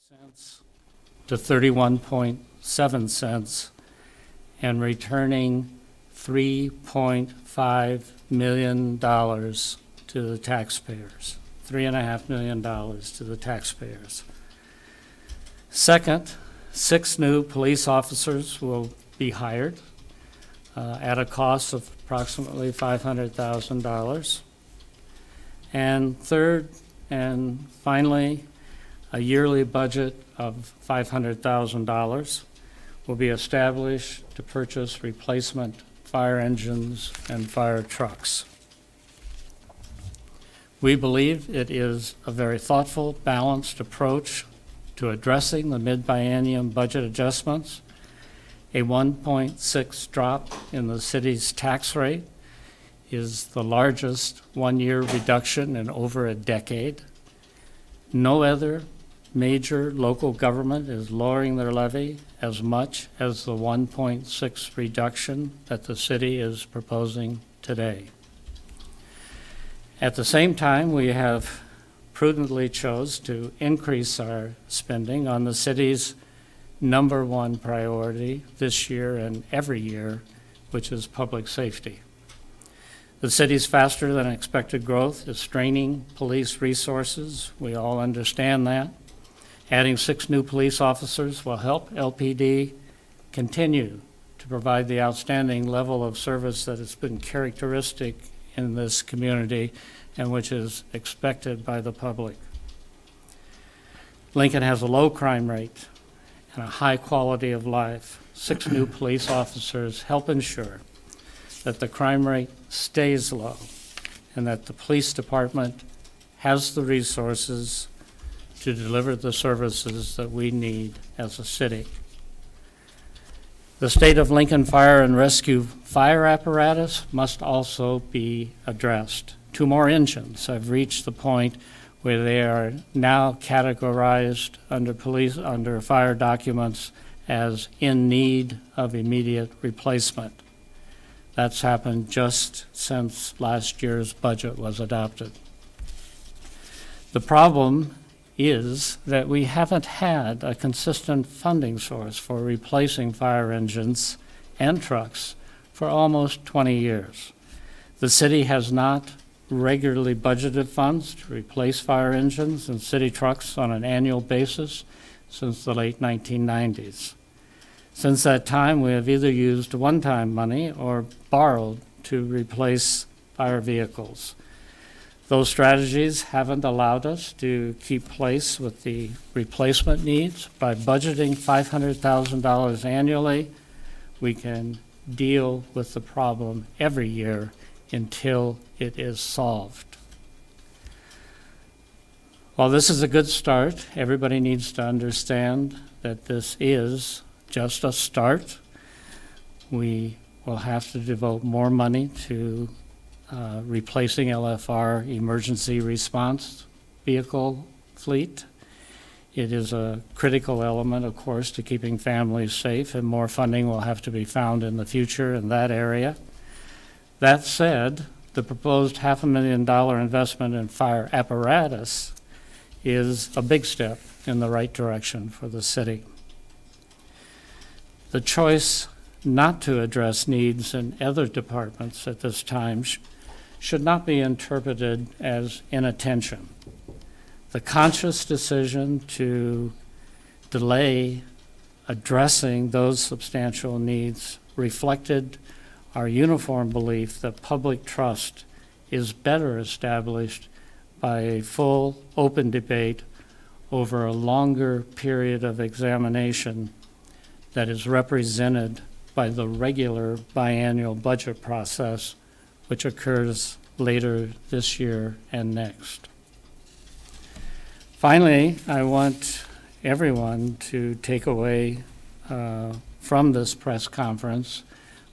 cents to 31.7 cents and returning $3.5 million to the taxpayers, $3.5 million to the taxpayers. Second, 6 new police officers will be hired at a cost of approximately $500,000. And third, and finally, a yearly budget of $500,000 will be established to purchase replacement fire engines and fire trucks. We believe it is a very thoughtful, balanced approach to addressing the mid-biennium budget adjustments. A 1.6 drop in the city's tax rate is the largest one-year reduction in over a decade. No other major local government is lowering their levy as much as the 1.6 reduction that the city is proposing today. At the same time, we have prudently chose to increase our spending on the city's #1 priority this year and every year, which is public safety. The city's faster than expected growth is straining police resources. We all understand that. Adding 6 new police officers will help LPD continue to provide the outstanding level of service that has been characteristic in this community and which is expected by the public. Lincoln has a low crime rate and a high quality of life. 6 new police officers help ensure that the crime rate stays low and that the police department has the resources to deliver the services that we need as a city. The state of Lincoln Fire and Rescue fire apparatus must also be addressed. 2 more engines have reached the point where they are now categorized under fire documents as in need of immediate replacement. That's happened just since last year's budget was adopted. The problem is that we haven't had a consistent funding source for replacing fire engines and trucks for almost 20 years. The city has not regularly budgeted funds to replace fire engines and city trucks on an annual basis since the late 1990s. Since that time, we have either used one-time money or borrowed to replace fire vehicles. Those strategies haven't allowed us to keep pace with the replacement needs. By budgeting $500,000 annually, we can deal with the problem every year until it is solved. While this is a good start, everybody needs to understand that this is just a start. We will have to devote more money to replacing LFR emergency response vehicle fleet. It is a critical element, of course, to keeping families safe, and more funding will have to be found in the future in that area. That said, the proposed $500,000 investment in fire apparatus is a big step in the right direction for the city. The choice not to address needs in other departments at this time should not be interpreted as inattention. The conscious decision to delay addressing those substantial needs reflected our uniform belief that public trust is better established by a full, open debate over a longer period of examination that is represented by the regular biannual budget process, which occurs later this year and next. Finally, I want everyone to take away from this press conference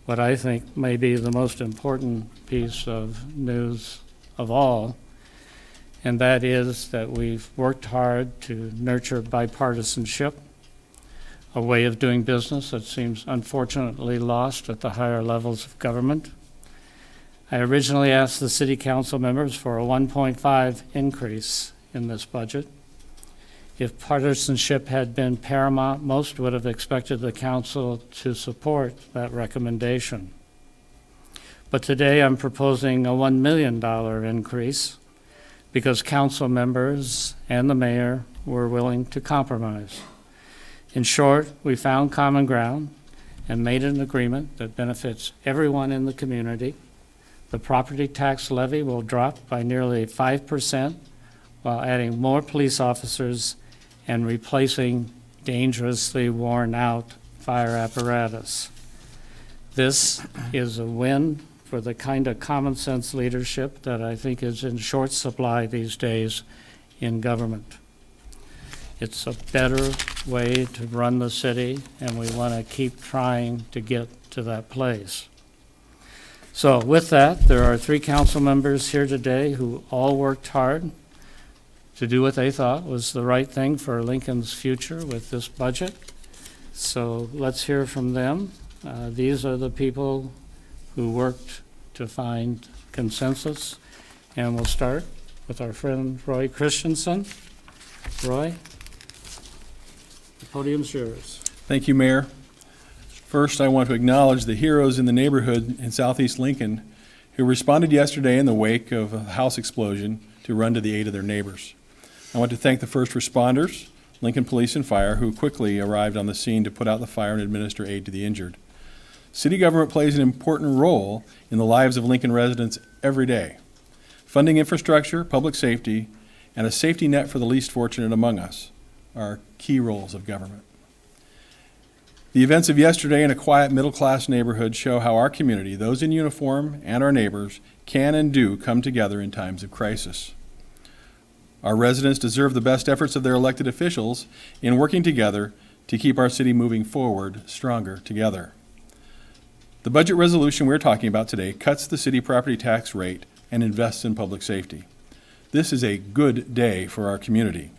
what I think may be the most important piece of news of all, and that is that we've worked hard to nurture bipartisanship, a way of doing business that seems unfortunately lost at the higher levels of government. I originally asked the city council members for a 1.5 increase in this budget. If partisanship had been paramount, most would have expected the council to support that recommendation. But today I'm proposing a $1 million increase because council members and the mayor were willing to compromise. In short, we found common ground and made an agreement that benefits everyone in the community. The property tax levy will drop by nearly 5% while adding more police officers and replacing dangerously worn out fire apparatus. This is a win for the kind of common sense leadership that I think is in short supply these days in government. It's a better way to run the city, and we want to keep trying to get to that place. So with that, there are 3 council members here today who all worked hard to do what they thought was the right thing for Lincoln's future with this budget. So let's hear from them. These are the people who worked to find consensus, and we'll start with our friend Roy Christensen. Roy, the podium's yours. Thank you, Mayor. First, I want to acknowledge the heroes in the neighborhood in Southeast Lincoln who responded yesterday in the wake of a house explosion to run to the aid of their neighbors. I want to thank the first responders, Lincoln Police and Fire, who quickly arrived on the scene to put out the fire and administer aid to the injured. City government plays an important role in the lives of Lincoln residents every day. Funding infrastructure, public safety, and a safety net for the least fortunate among us are key roles of government. The events of yesterday in a quiet middle-class neighborhood show how our community, those in uniform and our neighbors, can and do come together in times of crisis. Our residents deserve the best efforts of their elected officials in working together to keep our city moving forward stronger together. The budget resolution we're talking about today cuts the city property tax rate and invests in public safety. This is a good day for our community.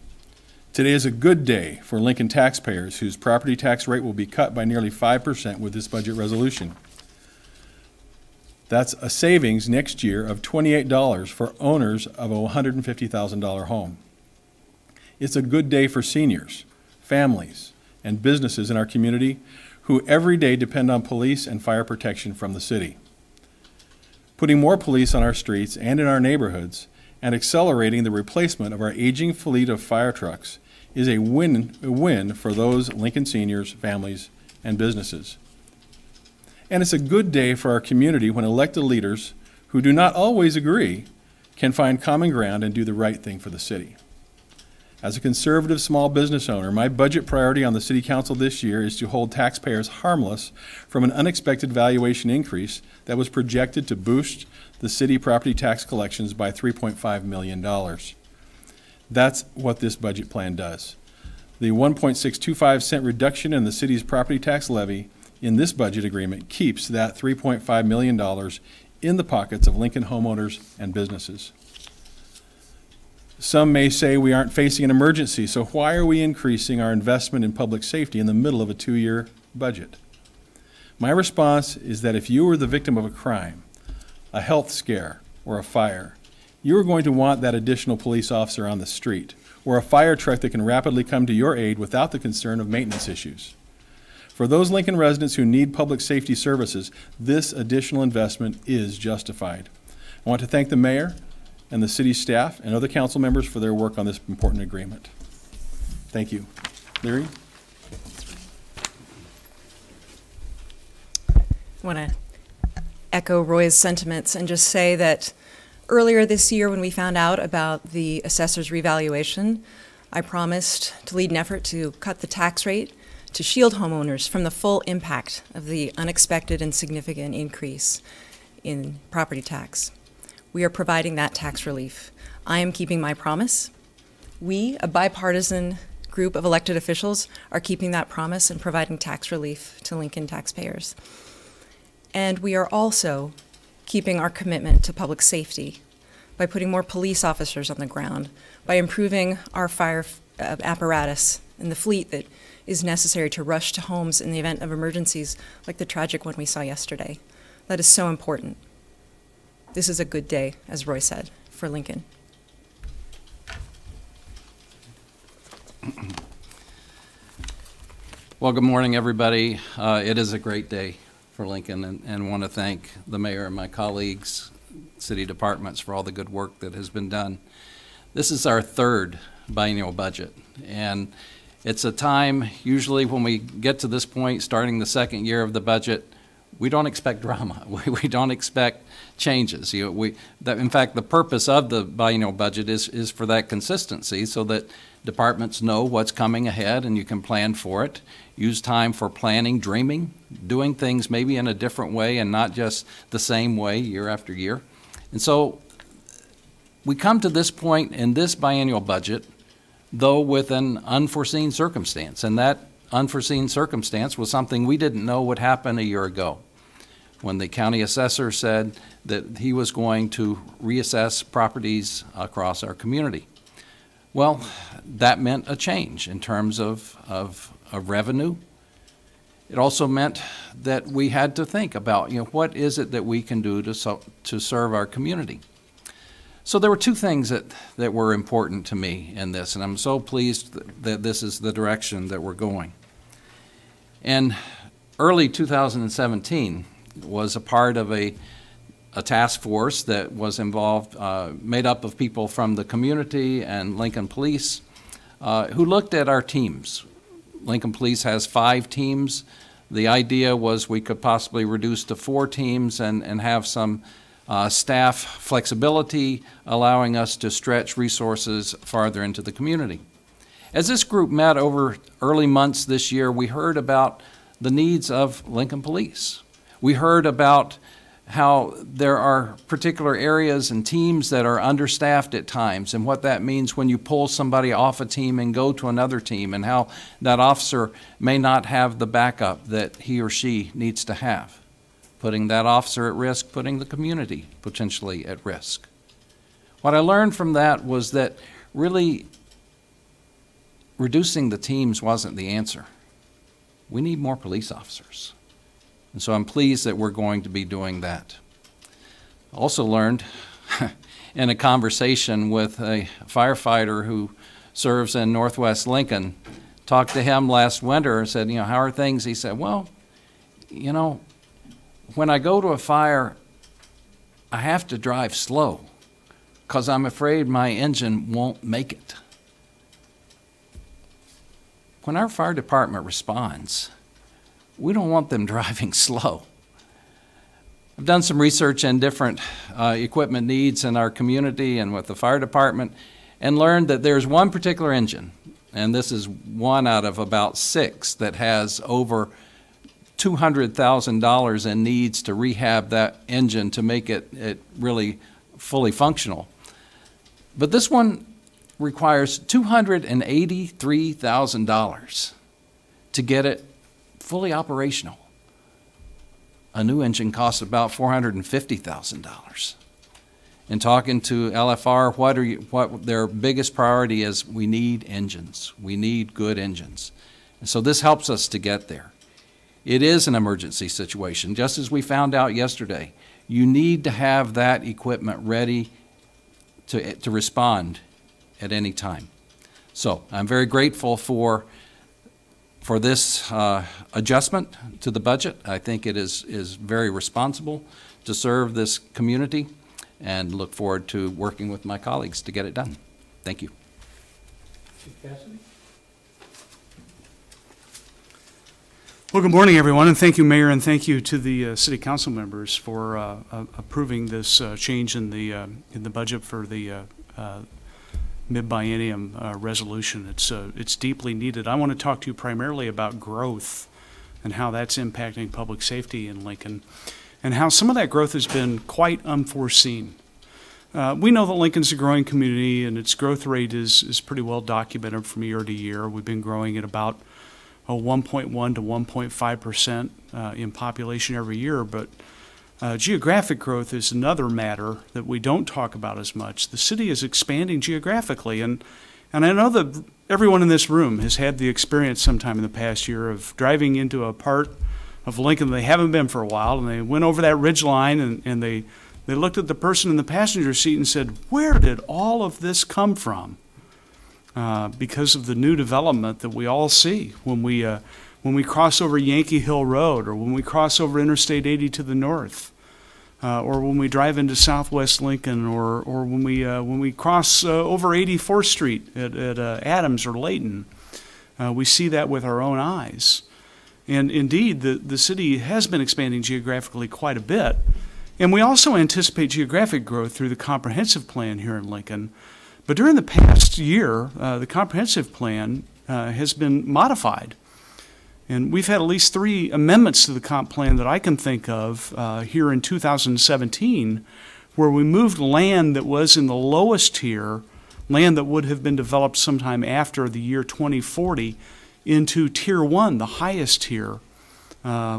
Today is a good day for Lincoln taxpayers whose property tax rate will be cut by nearly 5% with this budget resolution. That's a savings next year of $28 for owners of a $150,000 home. It's a good day for seniors, families, and businesses in our community who every day depend on police and fire protection from the city. Putting more police on our streets and in our neighborhoods and accelerating the replacement of our aging fleet of fire trucks is a win for those Lincoln seniors, families, and businesses. And it's a good day for our community when elected leaders who do not always agree can find common ground and do the right thing for the city. As a conservative small business owner, my budget priority on the City Council this year is to hold taxpayers harmless from an unexpected valuation increase that was projected to boost the city property tax collections by $3.5 million. That's what this budget plan does. The 1.625 cent reduction in the city's property tax levy in this budget agreement keeps that $3.5 million in the pockets of Lincoln homeowners and businesses. Some may say we aren't facing an emergency, so why are we increasing our investment in public safety in the middle of a 2-year budget? My response is that if you were the victim of a crime, a health scare, or a fire, you are going to want that additional police officer on the street, or a fire truck that can rapidly come to your aid without the concern of maintenance issues. For those Lincoln residents who need public safety services, this additional investment is justified. I want to thank the mayor and the city staff and other council members for their work on this important agreement. Thank you. Leary? I want to echo Roy's sentiments and just say that earlier this year when we found out about the assessor's revaluation, I promised to lead an effort to cut the tax rate to shield homeowners from the full impact of the unexpected and significant increase in property tax. We are providing that tax relief. I am keeping my promise. We, a bipartisan group of elected officials, are keeping that promise and providing tax relief to Lincoln taxpayers. And we are also keeping our commitment to public safety by putting more police officers on the ground, by improving our fire apparatus and the fleet that is necessary to rush to homes in the event of emergencies like the tragic one we saw yesterday. That is so important. This is a good day, as Roy said, for Lincoln. Well, good morning, everybody. It is a great day for Lincoln, and want to thank the mayor and my colleagues, city departments, for all the good work that has been done. This is our third biennial budget, and it's a time, usually when we get to this point, starting the second year of the budget, we don't expect drama. We don't expect changes. In fact, the purpose of the biennial budget is for that consistency, so that departments know what's coming ahead and you can plan for it. Use time for planning, dreaming, doing things maybe in a different way and not just the same way year after year. And so we come to this point in this biennial budget, though with an unforeseen circumstance, and that unforeseen circumstance was something we didn't know would happen a year ago, when the county assessor said that he was going to reassess properties across our community. Well, that meant a change in terms of revenue. It also meant that we had to think about, what is it that we can do to serve our community. So there were two things that were important to me in this, and I'm so pleased that this is the direction that we're going. And early 2017 was a part of a task force that was involved, made up of people from the community and Lincoln Police, who looked at our teams. Lincoln Police has 5 teams. The idea was we could possibly reduce to 4 teams and have some staff flexibility, allowing us to stretch resources farther into the community. As this group met over early months this year, we heard about the needs of Lincoln Police. We heard about how there are particular areas and teams that are understaffed at times, and what that means when you pull somebody off a team and go to another team, and how that officer may not have the backup that he or she needs to have, putting that officer at risk, putting the community potentially at risk. What I learned from that was that really reducing the teams wasn't the answer. We need more police officers. And so I'm pleased that we're going to be doing that. Also learned in a conversation with a firefighter who serves in Northwest Lincoln, talked to him last winter and said, how are things? He said, well, when I go to a fire, I have to drive slow because I'm afraid my engine won't make it. When our fire department responds, we don't want them driving slow. I've done some research in different equipment needs in our community and with the fire department, and learned that there's one particular engine, and this is one out of about 6 that has over $200,000 in needs to rehab that engine to make it really fully functional. But this one requires $283,000 to get it fully operational. A new engine costs about $450,000. In talking to LFR, what their biggest priority is, we need engines. We need good engines. And so this helps us to get there. It is an emergency situation. Just as we found out yesterday, you need to have that equipment ready to respond at any time. So I'm very grateful for this adjustment to the budget. I think it is very responsible to serve this community, and look forward to working with my colleagues to get it done. Thank you. Chief Cassidy? Well, good morning, everyone, and thank you, Mayor, and thank you to the City Council members for approving this change in the budget for the mid-biennium resolution. It's deeply needed. I want to talk to you primarily about growth and how that's impacting public safety in Lincoln, and how some of that growth has been quite unforeseen. We know that Lincoln's a growing community, and its growth rate is pretty well documented from year to year. We've been growing at about 1.1 to 1.5% in population every year, but geographic growth is another matter that we don't talk about as much. The city is expanding geographically, and I know that everyone in this room has had the experience sometime in the past year of driving into a part of Lincoln they haven't been for a while, and they went over that ridge line and they looked at the person in the passenger seat and said, where did all of this come from? Because of the new development that we all see when we when we cross over Yankee Hill Road, or when we cross over Interstate 80 to the north, or when we drive into Southwest Lincoln, or when we cross over 84th Street at Adams or Layton. We see that with our own eyes. And indeed, the city has been expanding geographically quite a bit. And we also anticipate geographic growth through the comprehensive plan here in Lincoln. But during the past year, the comprehensive plan has been modified. And we've had at least 3 amendments to the comp plan that I can think of here in 2017, where we moved land that was in the lowest tier, land that would have been developed sometime after the year 2040, into Tier 1, the highest tier,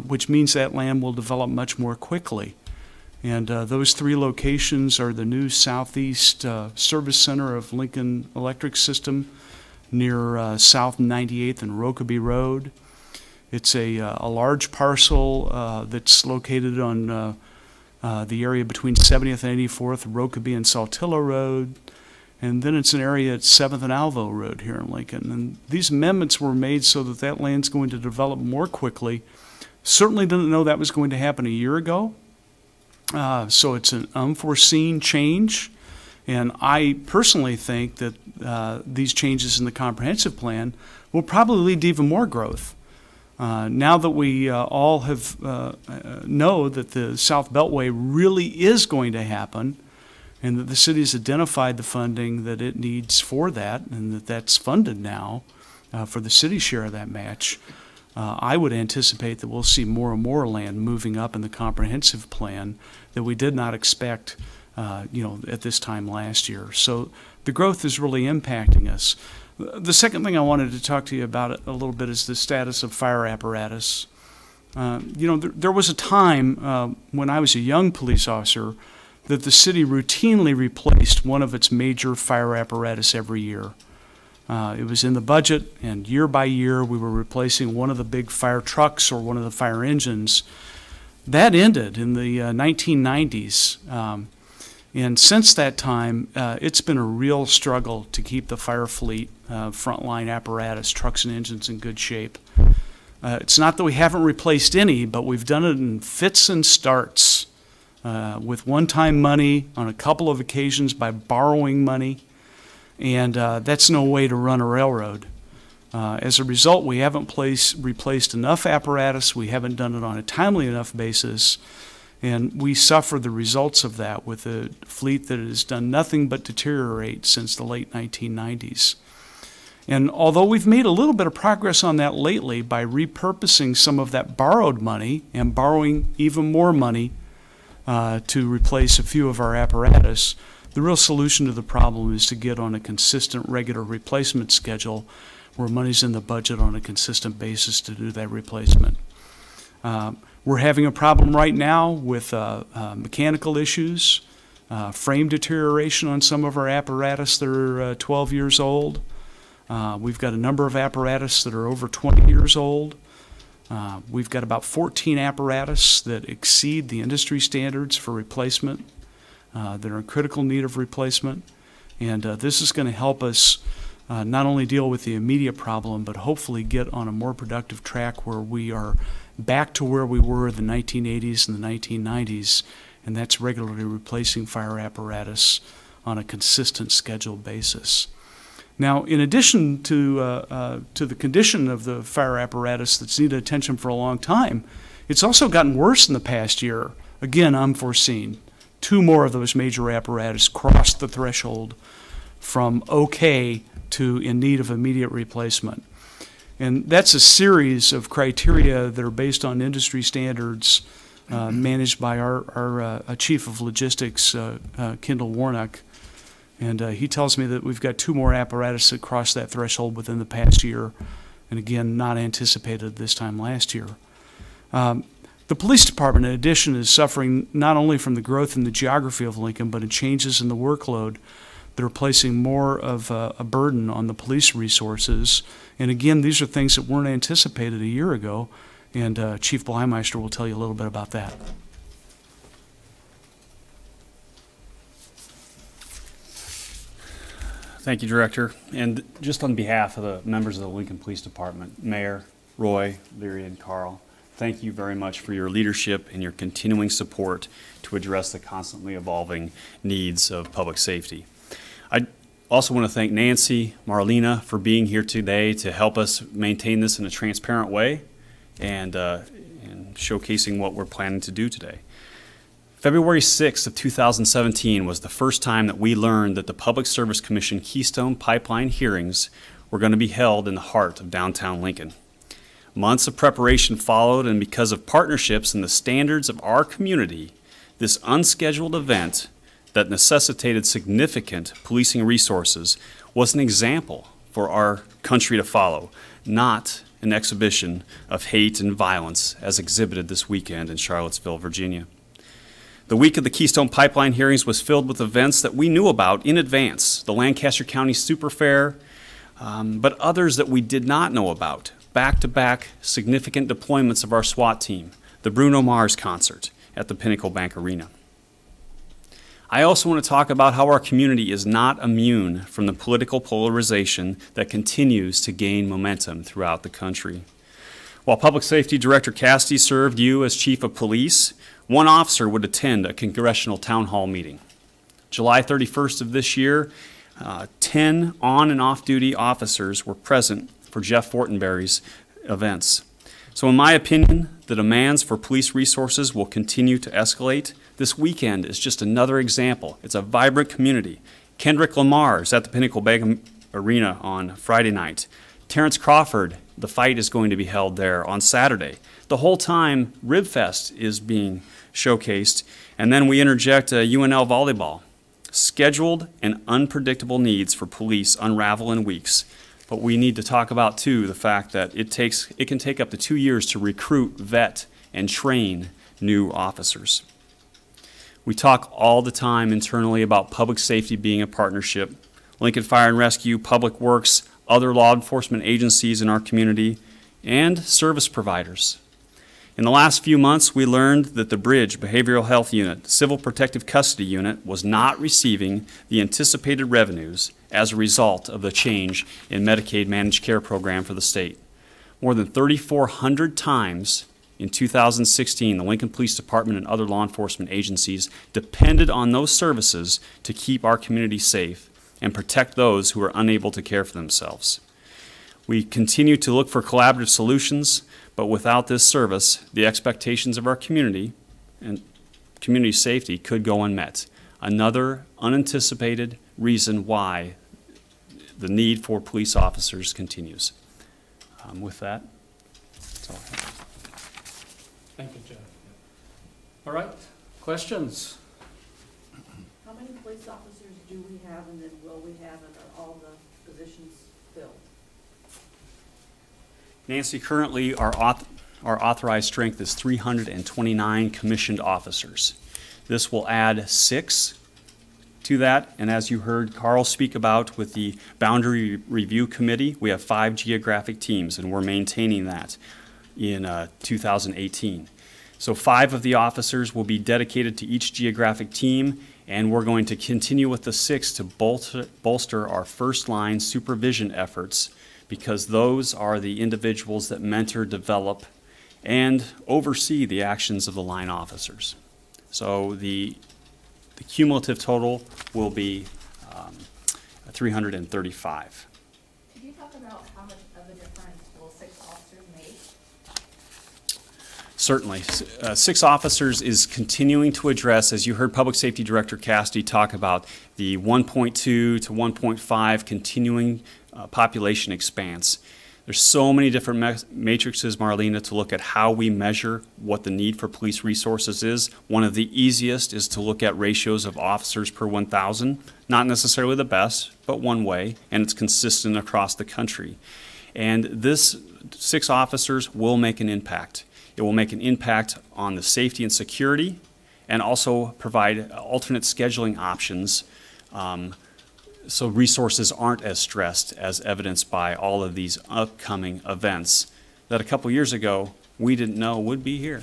which means that land will develop much more quickly. And those 3 locations are the new Southeast Service Center of Lincoln Electric System near South 98th and Rokeby Road. It's a large parcel that's located on the area between 70th and 84th, Rokeby and Saltillo Road. And then it's an area at 7th and Alvo Road here in Lincoln. And these amendments were made so that that land's going to develop more quickly. Certainly didn't know that was going to happen a year ago. So it's an unforeseen change. And I personally think that these changes in the comprehensive plan will probably lead to even more growth. Now that we all have know that the South Beltway really is going to happen, and that the city has identified the funding that it needs for that, and that that's funded now for the city's share of that match, I would anticipate that we'll see more and more land moving up in the comprehensive plan that we did not expect at this time last year. So the growth is really impacting us. The second thing I wanted to talk to you about a little bit is the status of fire apparatus. There was a time when I was a young police officer that the city routinely replaced one of its major fire apparatus every year. It was in the budget, and year by year we were replacing one of the big fire trucks or one of the fire engines. That ended in the 1990s. And since that time, it's been a real struggle to keep the fire fleet, frontline apparatus, trucks and engines in good shape. It's not that we haven't replaced any, but we've done it in fits and starts, with one-time money, on a couple of occasions by borrowing money, and that's no way to run a railroad. As a result, we haven't replaced enough apparatus, we haven't done it on a timely enough basis, and we suffer the results of that with a fleet that has done nothing but deteriorate since the late 1990s. And although we've made a little bit of progress on that lately by repurposing some of that borrowed money and borrowing even more money to replace a few of our apparatus, the real solution to the problem is to get on a consistent, regular replacement schedule where money's in the budget on a consistent basis to do that replacement. We're having a problem right now with mechanical issues, frame deterioration on some of our apparatus that are 12 years old. We've got a number of apparatus that are over 20 years old. We've got about 14 apparatus that exceed the industry standards for replacement, that are in critical need of replacement. And this is going to help us not only deal with the immediate problem, but hopefully get on a more productive track where we are back to where we were in the 1980s and the 1990s, and that's regularly replacing fire apparatus on a consistent scheduled basis. Now, in addition to the condition of the fire apparatus that's needed attention for a long time, it's also gotten worse in the past year. Again, unforeseen. 2 more of those major apparatus crossed the threshold from okay to in need of immediate replacement. And that's a series of criteria that are based on industry standards managed by our Chief of Logistics, Kendall Warnock. And he tells me that we've got 2 more apparatus that crossed that threshold within the past year, and again, not anticipated this time last year. The police department, in addition, is suffering not only from the growth in the geography of Lincoln, but in changes in the workload that are placing more of a burden on the police resources. And again, these are things that weren't anticipated a year ago, and Chief Blymeister will tell you a little bit about that. Thank you, Director. And just on behalf of the members of the Lincoln Police Department, Mayor, Roy, Leary, and Carl, thank you very much for your leadership and your continuing support to address the constantly evolving needs of public safety. I also want to thank Nancy, Marlena for being here today to help us maintain this in a transparent way and showcasing what we're planning to do today. February 6th of 2017 was the first time that we learned that the Public Service Commission Keystone Pipeline hearings were going to be held in the heart of downtown Lincoln. Months of preparation followed, and because of partnerships and the standards of our community, this unscheduled event that necessitated significant policing resources was an example for our country to follow, not an exhibition of hate and violence as exhibited this weekend in Charlottesville, Virginia. The week of the Keystone Pipeline hearings was filled with events that we knew about in advance, the Lancaster County Super Fair, but others that we did not know about. Back-to-back significant deployments of our SWAT team, the Bruno Mars concert at the Pinnacle Bank Arena. I also want to talk about how our community is not immune from the political polarization that continues to gain momentum throughout the country. While Public Safety Director Cassidy served you as Chief of Police, one officer would attend a congressional town hall meeting. July 31st of this year, 10 on and off-duty officers were present for Jeff Fortenberry's events. So in my opinion, the demands for police resources will continue to escalate. This weekend is just another example. It's a vibrant community. Kendrick Lamar is at the Pinnacle Bank Arena on Friday night. Terrence Crawford, the fight is going to be held there on Saturday. The whole time, Ribfest is being showcased, and then we interject UNL volleyball. Scheduled and unpredictable needs for police unravel in weeks, but we need to talk about, too, the fact that it can take up to 2 years to recruit, vet, and train new officers. We talk all the time internally about public safety being a partnership. Lincoln Fire and Rescue, Public Works, other law enforcement agencies in our community, and service providers. In the last few months, we learned that the Bridge Behavioral Health Unit, Civil Protective Custody Unit, was not receiving the anticipated revenues as a result of the change in Medicaid managed care program for the state. More than 3,400 times in 2016, the Lincoln Police Department and other law enforcement agencies depended on those services to keep our community safe and protect those who are unable to care for themselves. We continue to look for collaborative solutions, but without this service, the expectations of our community and community safety could go unmet. Another unanticipated reason why the need for police officers continues. With that, that's all I have. Thank you, Jeff. All right, questions? How many police officers do we have, and then will we have, and are all the positions filled? Nancy, currently our authorized strength is 329 commissioned officers. This will add 6 to that, and as you heard Carl speak about with the Boundary Review Committee, we have 5 geographic teams, and we're maintaining that in 2018. So 5 of the officers will be dedicated to each geographic team, and we're going to continue with the 6 to bolster our first-line supervision efforts, because those are the individuals that mentor, develop, and oversee the actions of the line officers. So the cumulative total will be 335. Could you talk about how much of a difference will 6 officers make? Certainly. 6 officers is continuing to address, as you heard Public Safety Director Cassidy talk about, the 1.2 to 1.5 continuing population expanse. There's so many different matrices, Marlena, to look at how we measure what the need for police resources is. One of the easiest is to look at ratios of officers per 1,000. Not necessarily the best, but one way, and it's consistent across the country. And this 6 officers will make an impact. It will make an impact on the safety and security, and also provide alternate scheduling options so resources aren't as stressed, as evidenced by all of these upcoming events that a couple years ago we didn't know would be here.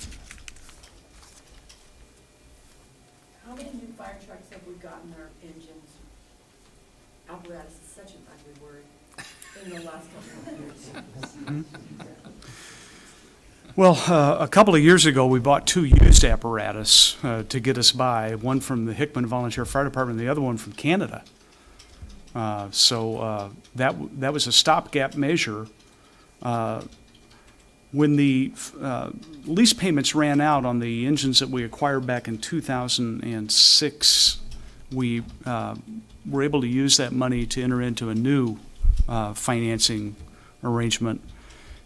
How many new fire trucks have we gotten our engines? Apparatus is such an ugly word. in the last couple of years? Well, a couple of years ago, we bought 2 used apparatus to get us by, one from the Hickman Volunteer Fire Department and the other one from Canada. So that was a stopgap measure. When the lease payments ran out on the engines that we acquired back in 2006, we were able to use that money to enter into a new financing arrangement.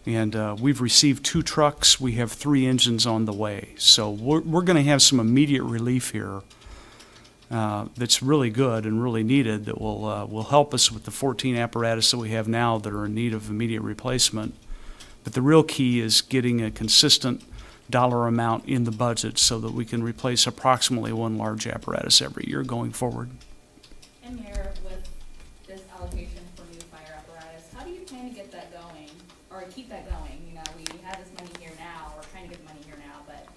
And we've received 2 trucks. We have 3 engines on the way. So we're going to have some immediate relief here that's really good and really needed, that will help us with the 14 apparatus that we have now that are in need of immediate replacement. But the real key is getting a consistent dollar amount in the budget so that we can replace approximately 1 large apparatus every year going forward. And Mayor, with this allocation for new fire apparatus, how do you plan to get that going, or keep that going? You know, we have this money here now, we're trying to get the money here now, but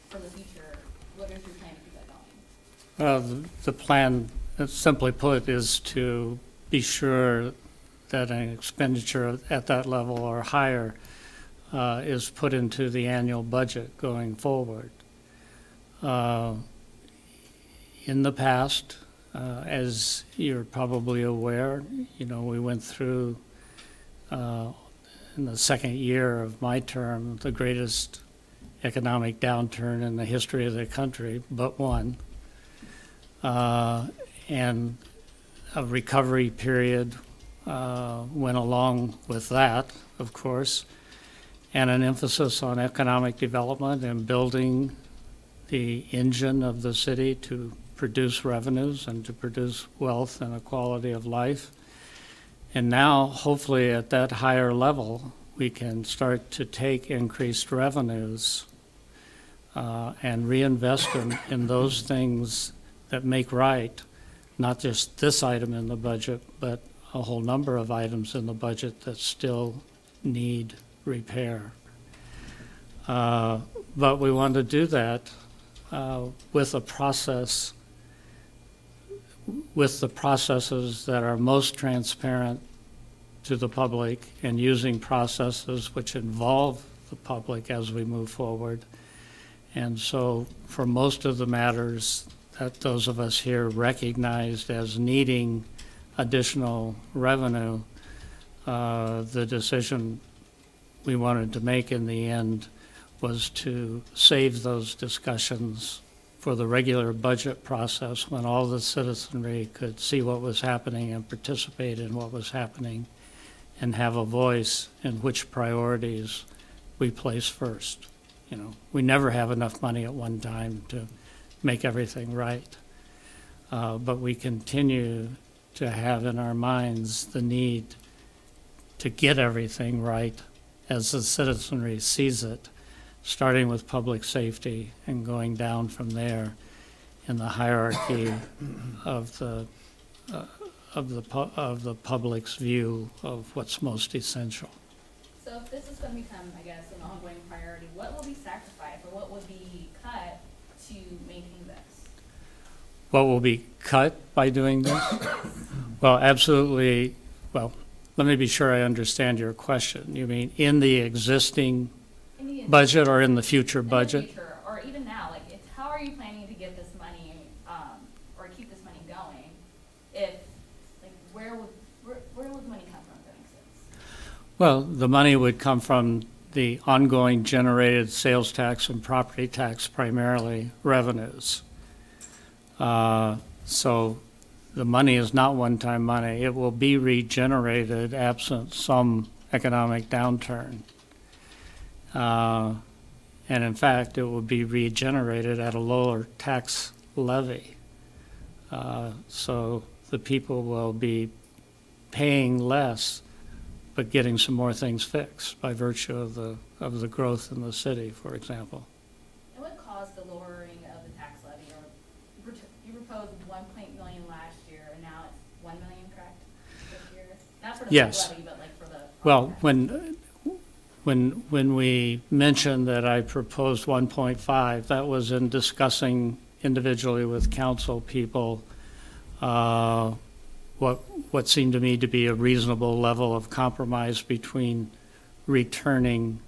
for the future, what is your plan to keep that going? Well, the plan, simply put, is to be sure that an expenditure at that level or higher is put into the annual budget going forward. In the past, as you're probably aware, you know, we went through, in the second year of my term, the greatest economic downturn in the history of the country, but one. And a recovery period went along with that, of course, and an emphasis on economic development and building the engine of the city to produce revenues and to produce wealth and a quality of life. And now, hopefully, at that higher level, we can start to take increased revenues and reinvest in those things that make right, not just this item in the budget, but a whole number of items in the budget that still need repair. But we want to do that with a process, with the processes that are most transparent to the public, and using processes which involve the public as we move forward. And so for most of the matters that those of us here recognized as needing additional revenue, the decision we wanted to make in the end was to save those discussions for the regular budget process when all the citizenry could see what was happening and participate in what was happening and have a voice in which priorities we place first. You know, we never have enough money at one time to make everything right. But we continue to have in our minds the need to get everything right as the citizenry sees it, starting with public safety and going down from there in the hierarchy of the public's view of what's most essential. So if this is going to become, I guess, an ongoing priority, what will be sacrificed or what will be cut to maintain this? What will be cut by doing this? Well, absolutely. Well, let me be sure I understand your question. You mean in the existing budget or in the future budget? In the future, or even now, like, it's, how are you planning to get this money or keep this money going? If, like, where would the money come from, if that makes sense? Well, the money would come from the ongoing generated sales tax and property tax, primarily revenues. So the money is not one-time money. It will be regenerated absent some economic downturn. And in fact, it will be regenerated at a lower tax levy. So the people will be paying less, but getting some more things fixed by virtue of the growth in the city, for example. And what caused the lowering of the tax levy? Or you proposed 1 million last year, and now it's 1 million, correct? This year, not for the Yes. levy, but like for the. Well, when we mentioned that I proposed 1.5, that was in discussing individually with council people what seemed to me to be a reasonable level of compromise between reducing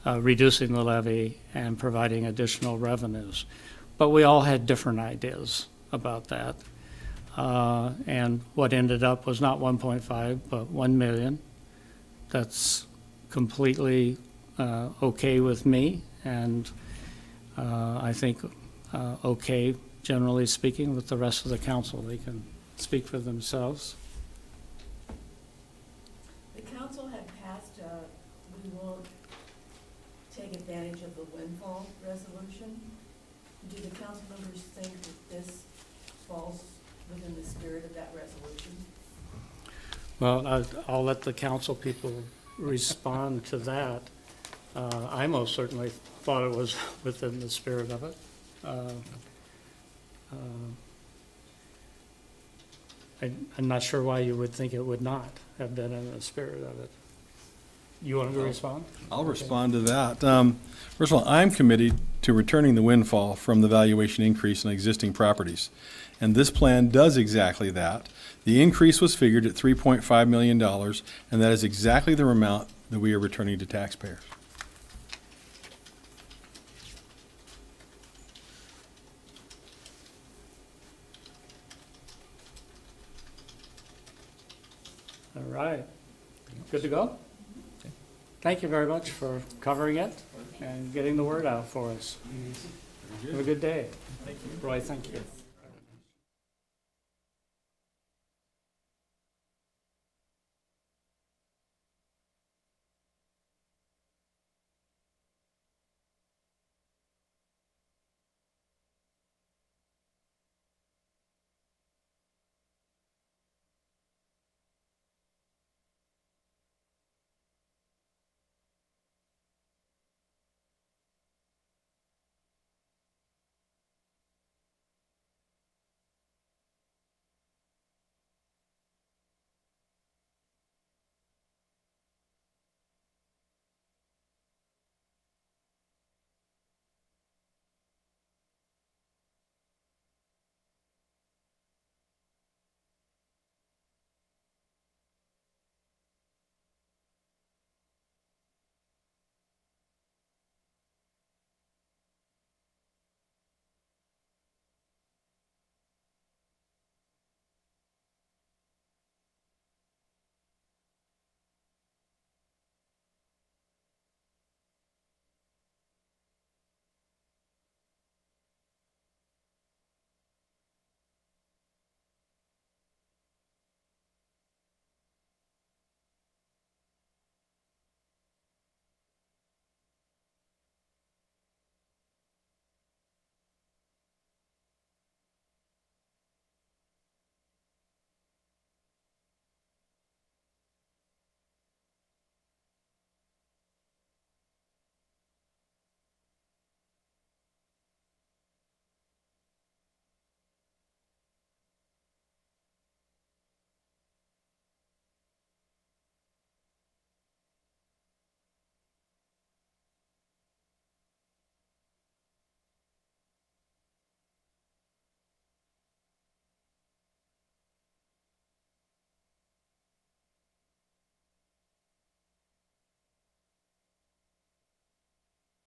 the levy and providing additional revenues. But we all had different ideas about that. And what ended up was not 1.5, but 1 million. That's completely okay with me, and I think okay, generally speaking, with the rest of the council. They can speak for themselves. The council had passed, we won't take advantage of the windfall resolution. Do the council members think that this falls within the spirit of that resolution? Well, I'll let the council people respond to that. I most certainly thought it was within the spirit of it. I'm not sure why you would think it would not have been in the spirit of it. You want to respond? I'll respond to that. First of all, I'm committed to returning the windfall from the valuation increase in existing properties. And this plan does exactly that. The increase was figured at $3.5 million, and that is exactly the amount that we are returning to taxpayers. All right. Good to go? Thank you very much for covering it and getting the word out for us. Have a good day. Thank you. Roy, thank you.